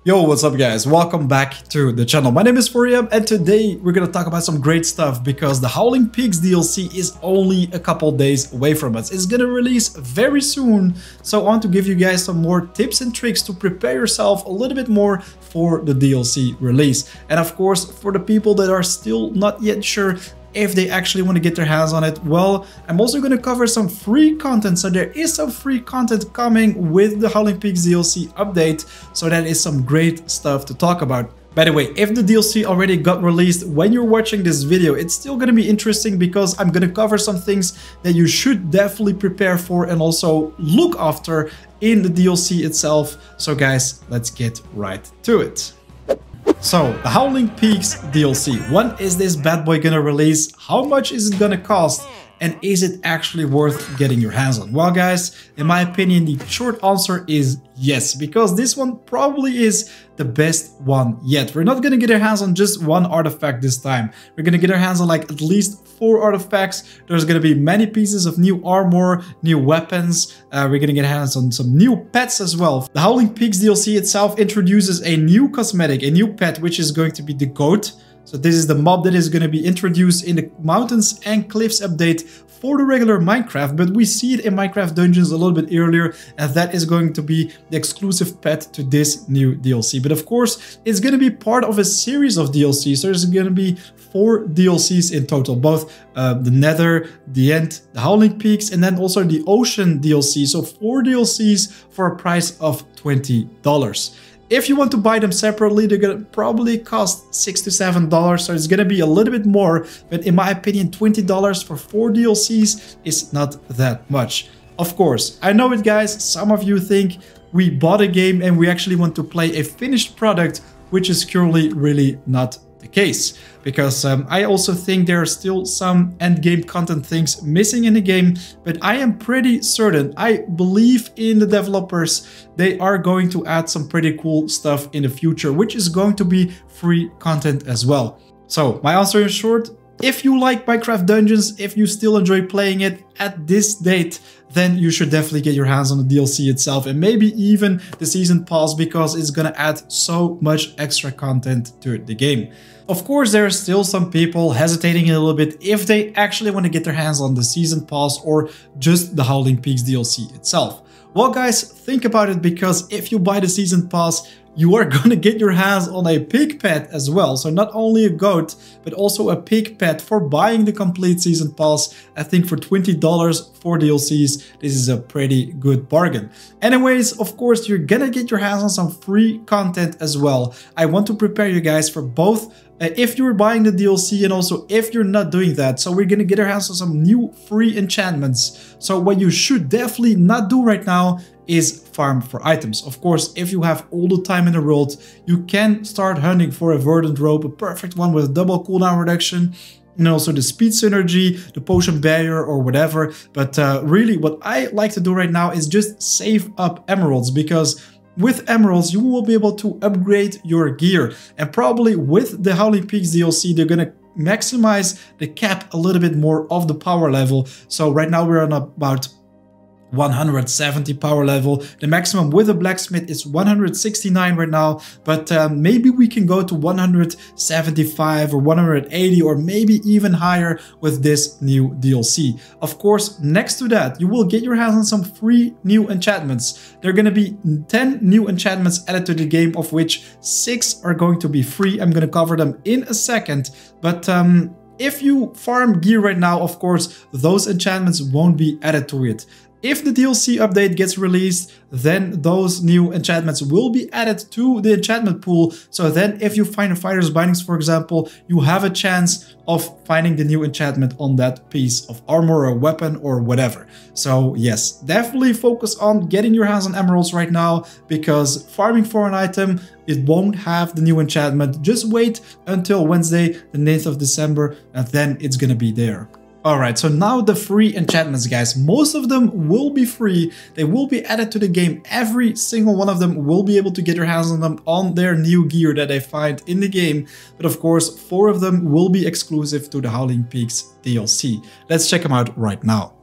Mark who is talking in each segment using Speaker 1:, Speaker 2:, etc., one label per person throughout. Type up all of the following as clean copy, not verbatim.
Speaker 1: Yo, what's up guys? Welcome back to the channel. My name is Furiam and today we're gonna talk about some great stuff because the Howling Peaks DLC is only a couple days away from us. It's gonna release very soon, so I want to give you guys some more tips and tricks to prepare yourself a little bit more for the DLC release. And of course, for the people that are still not yet sure if they actually want to get their hands on it, well, I'm also going to cover some free content. So there is some free content coming with the Howling Peaks DLC update. So that is some great stuff to talk about. By the way, if the DLC already got released when you're watching this video, it's still going to be interesting because I'm going to cover some things that you should definitely prepare for and also look after in the DLC itself. So guys, let's get right to it. So, the Howling Peaks DLC. When is this bad boy gonna release? How much is it gonna cost? And is it actually worth getting your hands on? Well guys, in my opinion, the short answer is yes, because this one probably is the best one yet. We're not gonna get our hands on just one artifact this time. We're gonna get our hands on like at least 4 artifacts. There's gonna be many pieces of new armor, new weapons. We're gonna get our hands on some new pets as well. The Howling Peaks DLC itself introduces a new cosmetic, a new pet, which is going to be the goat. So this is the mob that is going to be introduced in the Mountains and Cliffs update for the regular Minecraft, but we see it in Minecraft Dungeons a little bit earlier, and that is going to be the exclusive pet to this new DLC. But of course, it's going to be part of a series of DLCs. So there's going to be 4 DLCs in total, both the Nether, the End, the Howling Peaks, and then also the Ocean DLC. So 4 DLCs for a price of $20. If you want to buy them separately, they're gonna probably cost $6 to $7, so it's gonna be a little bit more, but in my opinion, $20 for 4 DLCs is not that much. Of course, I know it guys, some of you think we bought a game and we actually want to play a finished product, which is currently really not the case, because I also think there are still some end game content things missing in the game, but I am pretty certain, I believe in the developers, they are going to add some pretty cool stuff in the future, which is going to be free content as well. So my answer in short, if you like Minecraft Dungeons, if you still enjoy playing it at this date, then you should definitely get your hands on the DLC itself and maybe even the season pass, because it's gonna add so much extra content to the game. Of course, there are still some people hesitating a little bit if they actually want to get their hands on the season pass or just the Howling Peaks DLC itself. Well guys, think about it, because if you buy the season pass, you are gonna get your hands on a pig pet as well. So not only a goat, but also a pig pet for buying the complete season pass. I think for $20 for DLCs, this is a pretty good bargain. Anyways, of course, you're gonna get your hands on some free content as well. I want to prepare you guys for both if you're buying the DLC and also if you're not doing that. So we're gonna get our hands on some new free enchantments. So what you should definitely not do right now is farm for items. Of course, if you have all the time in the world, you can start hunting for a verdant rope, a perfect one with double cooldown reduction, and also the speed synergy, the potion barrier or whatever. But really what I like to do right now is just save up emeralds, because with emeralds, you will be able to upgrade your gear. And probably with the Howling Peaks DLC, they're gonna maximize the cap a little bit more of the power level. So right now we're on about 170 power level. The maximum with a blacksmith is 169 right now, but maybe we can go to 175 or 180 or maybe even higher with this new DLC. Of course, next to that, you will get your hands on some free new enchantments. There are going to be 10 new enchantments added to the game, of which 6 are going to be free. I'm going to cover them in a second, but if you farm gear right now, of course, those enchantments won't be added to it. If the DLC update gets released, then those new enchantments will be added to the enchantment pool. So then if you find a fighter's bindings, for example, you have a chance of finding the new enchantment on that piece of armor or weapon or whatever. So yes, definitely focus on getting your hands on emeralds right now, because farming for an item, it won't have the new enchantment. Just wait until Wednesday, the 9th of December, and then it's gonna be there. Alright, so now the free enchantments, guys. Most of them will be free. They will be added to the game. Every single one of them will be able to get your hands on them on their new gear that they find in the game. But of course, 4 of them will be exclusive to the Howling Peaks DLC. Let's check them out right now.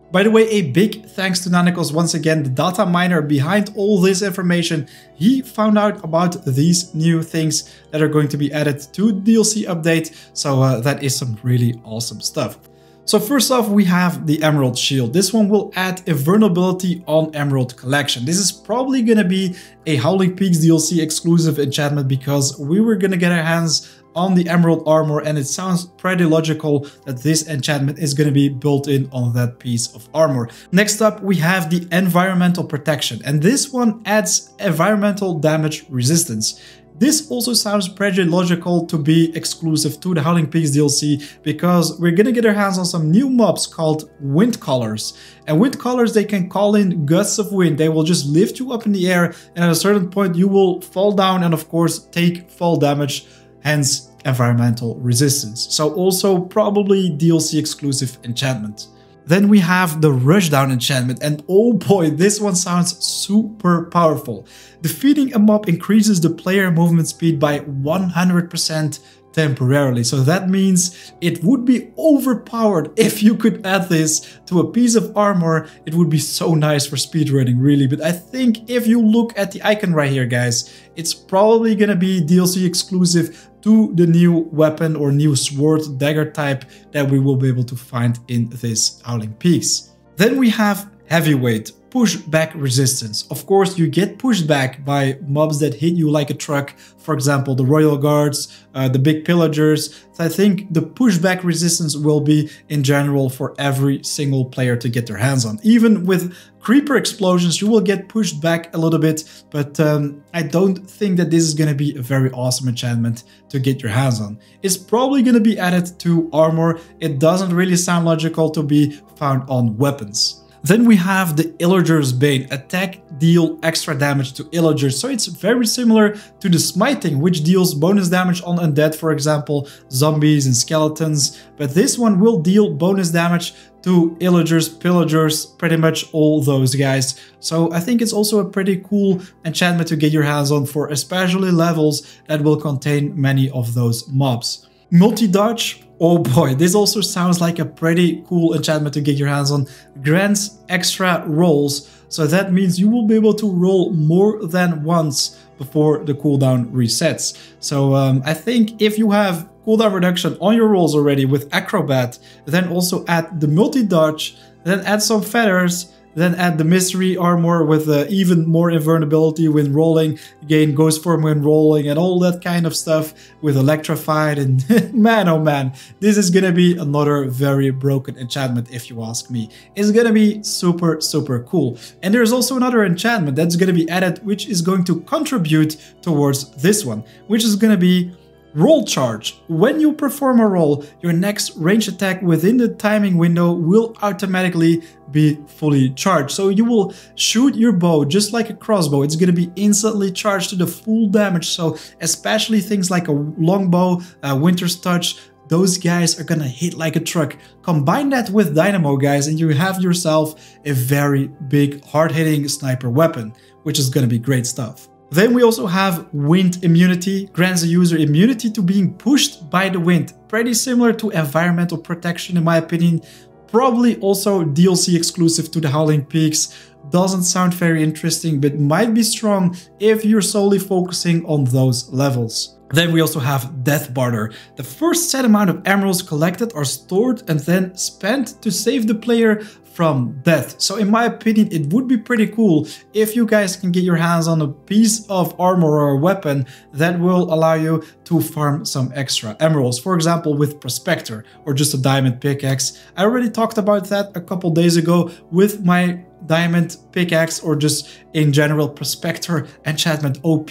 Speaker 1: By the way, a big thanks to Nanikos once again, the data miner behind all this information. He found out about these new things that are going to be added to the DLC update, so that is some really awesome stuff. So first off, we have the Emerald Shield. This one will add a vulnerability on Emerald Collection. This is probably going to be a Howling Peaks DLC exclusive enchantment because we were going to get our hands on the Emerald Armor, and it sounds pretty logical that this enchantment is going to be built in on that piece of armor. Next up, we have the Environmental Protection, and this one adds environmental damage resistance. This also sounds pretty logical to be exclusive to the Howling Peaks DLC because we're gonna get our hands on some new mobs called Wind Callers. And Wind Callers, they can call in gusts of wind. They will just lift you up in the air, and at a certain point you will fall down and of course take fall damage, hence environmental resistance. So also probably DLC exclusive enchantment. Then we have the Rushdown enchantment, and oh boy, this one sounds super powerful. Defeating a mob increases the player movement speed by 100% temporarily. So that means it would be overpowered if you could add this to a piece of armor. It would be so nice for speedrunning, really. But I think if you look at the icon right here, guys, it's probably gonna be DLC exclusive to the new weapon or new sword dagger type that we will be able to find in this Howling Peaks. Then we have Heavyweight pushback resistance. Of course, you get pushed back by mobs that hit you like a truck. For example, the Royal Guards, the big pillagers. So I think the pushback resistance will be in general for every single player to get their hands on. Even with creeper explosions, you will get pushed back a little bit, but I don't think that this is going to be a very awesome enchantment to get your hands on. It's probably going to be added to armor. It doesn't really sound logical to be found on weapons. Then we have the Illager's Bane. Attack, deal extra damage to Illagers. So it's very similar to the Smiting, which deals bonus damage on undead, for example, zombies and skeletons. But this one will deal bonus damage to Illagers, pillagers, pretty much all those guys. So I think it's also a pretty cool enchantment to get your hands on for especially levels that will contain many of those mobs. Multi-dodge. Oh boy, this also sounds like a pretty cool enchantment to get your hands on. Grants extra rolls, so that means you will be able to roll more than once before the cooldown resets. So I think if you have cooldown reduction on your rolls already with Acrobat, then also add the multi-dodge, then add some feathers, then add the mystery armor with even more invulnerability when rolling, gain ghost form when rolling, and all that kind of stuff with electrified. And man, oh man, this is gonna be another very broken enchantment if you ask me. It's gonna be super, super cool. And there's also another enchantment that's gonna be added, which is going to contribute towards this one, which is gonna be Roll Charge. When you perform a roll, your next range attack within the timing window will automatically be fully charged. So you will shoot your bow just like a crossbow. It's going to be instantly charged to the full damage. So especially things like a longbow, Winter's Touch, those guys are going to hit like a truck. Combine that with Dynamo, guys, and you have yourself a very big, hard-hitting sniper weapon, which is going to be great stuff. Then we also have Wind Immunity, grants a user immunity to being pushed by the wind. Pretty similar to Environmental Protection in my opinion. Probably also DLC exclusive to the Howling Peaks. Doesn't sound very interesting, but might be strong if you're solely focusing on those levels. Then we also have Death Barter. The first set amount of emeralds collected are stored and then spent to save the player from death. So in my opinion, it would be pretty cool if you guys can get your hands on a piece of armor or a weapon that will allow you to farm some extra emeralds. For example, with Prospector or just a diamond pickaxe. I already talked about that a couple days ago with my diamond pickaxe or just in general Prospector enchantment OP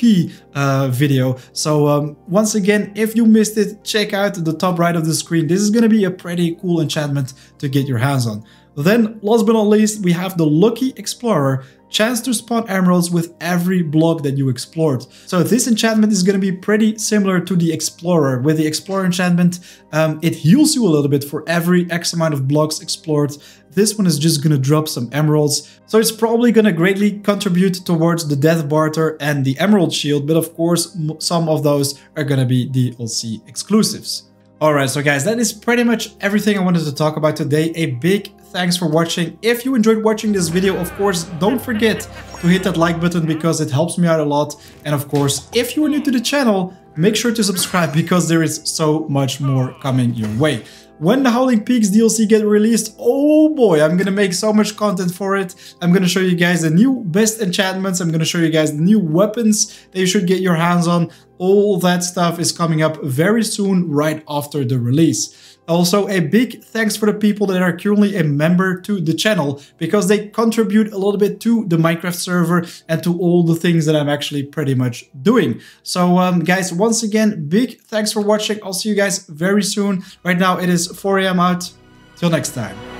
Speaker 1: video. So once again, if you missed it, check out the top right of the screen. This is going to be a pretty cool enchantment to get your hands on. Then, last but not least, we have the Lucky Explorer. Chance to spawn emeralds with every block that you explored. So this enchantment is going to be pretty similar to the Explorer. With the Explorer enchantment, it heals you a little bit for every X amount of blocks explored. This one is just going to drop some emeralds. So it's probably going to greatly contribute towards the Death Barter and the Emerald Shield. But of course, some of those are going to be DLC exclusives. Alright, so guys, that is pretty much everything I wanted to talk about today. A big thanks for watching. If you enjoyed watching this video, of course, don't forget to hit that like button because it helps me out a lot. And of course, if you are new to the channel, make sure to subscribe because there is so much more coming your way. When the Howling Peaks DLC get released, oh boy, I'm gonna make so much content for it. I'm gonna show you guys the new best enchantments. I'm gonna show you guys the new weapons that you should get your hands on. All that stuff is coming up very soon, right after the release. Also, a big thanks for the people that are currently a member to the channel because they contribute a little bit to the Minecraft server and to all the things that I'm actually pretty much doing. So guys, once again, big thanks for watching. I'll see you guys very soon. Right now it is 4 AM out. Till next time.